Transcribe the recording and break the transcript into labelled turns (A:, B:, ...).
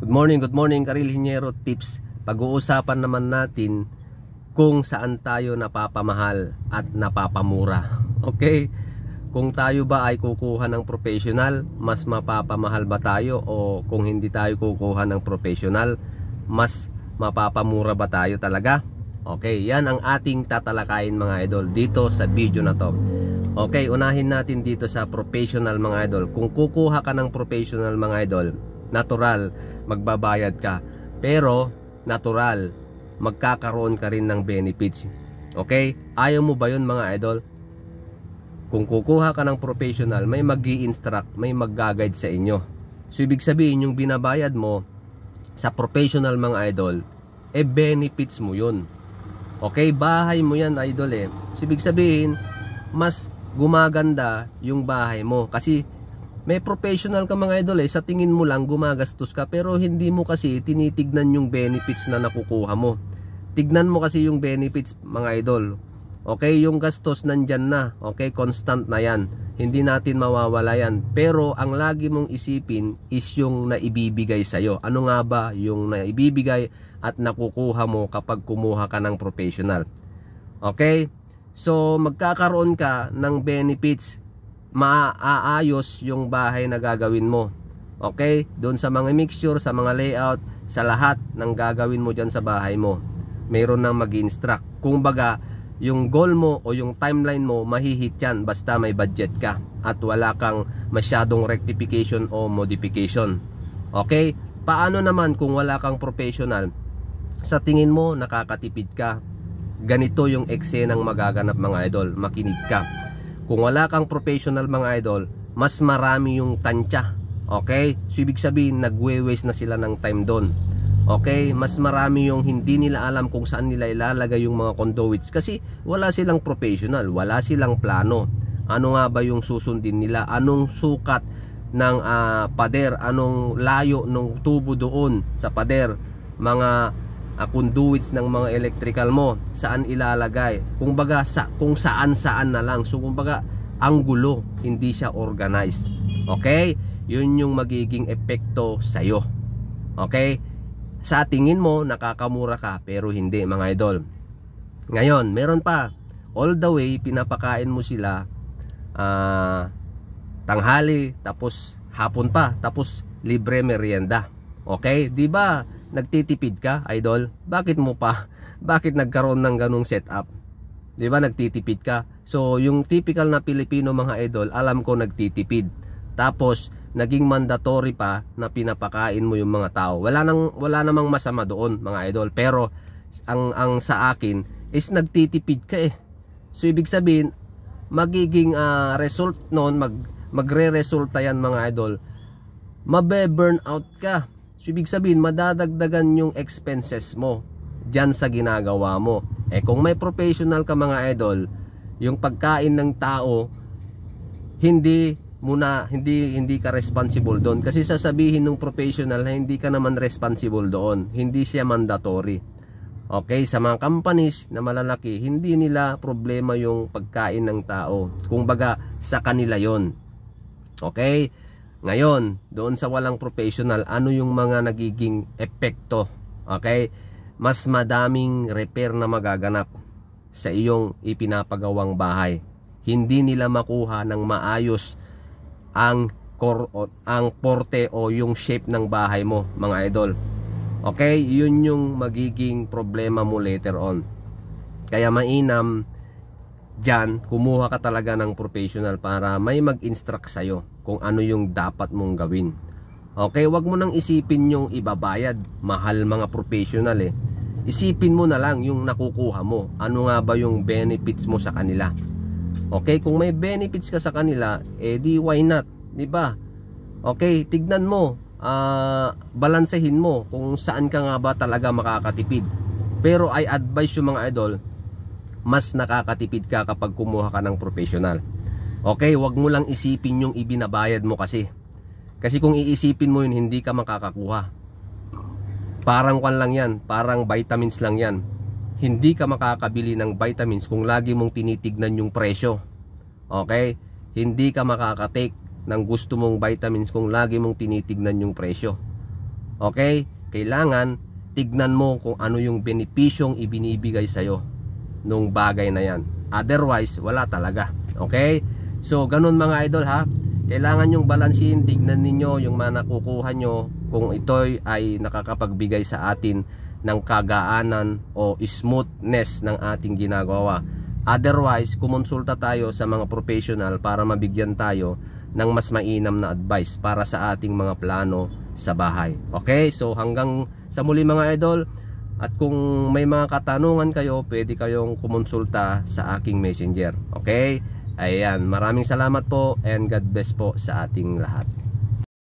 A: Good morning Karilhinyero Tips. Pag-uusapan naman natin kung saan tayo napapamahal at napapamura. Okay? Kung tayo ba ay kukuha ng professional, mas mapapamahal ba tayo? O kung hindi tayo kukuha ng professional, mas mapapamura ba tayo talaga? Okay, yan ang ating tatalakayin mga idol dito sa video na to. Okay, unahin natin dito sa professional mga idol. Kung kukuha ka ng professional mga idol, natural, magbabayad ka. Pero, natural, magkakaroon ka rin ng benefits. Okay? Ayaw mo ba yun mga idol? Kung kukuha ka ng professional, may mag-i-instruct, may mag-guide sa inyo. So, ibig sabihin, yung binabayad mo sa professional mga idol, benefits mo yun. Okay? Bahay mo yan idol eh. So, ibig sabihin, mas gumaganda yung bahay mo. Kasi, may professional ka mga idol eh, sa tingin mo lang gumagastos ka, pero hindi mo kasi tinitignan yung benefits na nakukuha mo. Tignan mo kasi yung benefits mga idol. Okay, yung gastos nandyan na. Okay, constant na yan. Hindi natin mawawala yan. Pero ang lagi mong isipin is yung naibibigay sa'yo. Ano nga ba yung naibibigay at nakukuha mo kapag kumuha ka ng professional? Okay, so magkakaroon ka ng benefits. Maaayos yung bahay na gagawin mo. Okay? Doon sa mga mixture, sa mga layout, sa lahat ng gagawin mo dyan sa bahay mo, mayroon nang mag-instruct. Kung baga, yung goal mo o yung timeline mo, mahihit yan basta may budget ka at wala kang masyadong rectification o modification. Okay? Paano naman kung wala kang professional? Sa tingin mo, nakakatipid ka. Ganito yung eksenang magaganap mga idol. Makinig ka. Kung wala kang professional mga idol, mas marami yung tansya. Okay? So ibig sabihin, nagwe-waste na sila ng time doon. Okay? Mas marami yung hindi nila alam kung saan nila ilalagay yung mga conduits. Kasi wala silang professional, wala silang plano. Ano nga ba yung susundin nila? Anong sukat ng pader? Anong layo ng tubo doon sa pader? Mga conduits ng mga electrical mo, saan ilalagay, kung baga kung saan na lang. So kung baga ang gulo, hindi siya organized. Okay, yun yung magiging epekto sa'yo. Okay, sa tingin mo nakakamura ka, pero hindi mga idol. Ngayon meron pa, all the way pinapakain mo sila tanghali, tapos hapon pa, tapos libre merienda. Okay, di ba nagtitipid ka idol? Bakit nagkaroon ng ganung setup? Di ba nagtitipid ka? So yung typical na Pilipino mga idol, alam ko nagtitipid. Tapos naging mandatory pa na pinapakain mo yung mga tao. Wala namang masama doon mga idol, pero ang sa akin is nagtitipid ka eh. So ibig sabihin, magiging result noon, magre-resulta yan mga idol, mabe-burn out ka. So ibig sabihin, madadagdagan yung expenses mo dyan sa ginagawa mo. Kung may professional ka mga idol, yung pagkain ng tao, hindi ka responsible doon. Kasi sasabihin ng professional na hindi ka naman responsible doon. Hindi siya mandatory. Okay, sa mga companies na malalaki, hindi nila problema yung pagkain ng tao. Kung baga, sa kanila yon. Okay? Ngayon, doon sa walang professional, ano yung mga nagiging epekto? Okay? Mas madaming repair na magaganap sa iyong ipinapagawang bahay. Hindi nila makuha ng maayos ang porte o yung shape ng bahay mo, mga idol. Okay? Yun yung magiging problema mo later on. Kaya mainam dyan, kumuha ka talaga ng professional para may mag-instruct sa'yo kung ano yung dapat mong gawin. Okay, wag mo nang isipin yung ibabayad, mahal mga professional eh. Isipin mo na lang yung nakukuha mo. Ano nga ba yung benefits mo sa kanila? Okay, kung may benefits ka sa kanila, di why not, di ba? Okay, tignan mo, balansehin mo kung saan ka nga ba talaga makakatipid. Pero I advise yung mga idol, mas nakakatipid ka kapag kumuha ka ng professional. Okay, wag mo lang isipin yung ibinabayad mo kasi. Kasi kung iisipin mo yun, hindi ka makakakuha. Parang kwan lang yan, parang vitamins lang yan. Hindi ka makakabili ng vitamins kung lagi mong tinitignan yung presyo. Okay? Hindi ka makakatake ng gusto mong vitamins kung lagi mong tinitignan yung presyo. Okay? Kailangan tignan mo kung ano yung benepisyong ibinibigay sa'yo nung bagay na yan. Otherwise, wala talaga. Okay? So, ganun mga idol ha. Kailangan yung balansin, tignan ninyo yung mga nakukuha nyo kung ito ay nakakapagbigay sa atin ng kagaanan o smoothness ng ating ginagawa. Otherwise, kumonsulta tayo sa mga professional para mabigyan tayo ng mas mainam na advice para sa ating mga plano sa bahay. Okay? So hanggang sa muli mga idol, at kung may mga katanungan kayo, pwede kayong kumonsulta sa aking messenger. Okay? Ayan, maraming salamat po and God bless po sa ating lahat.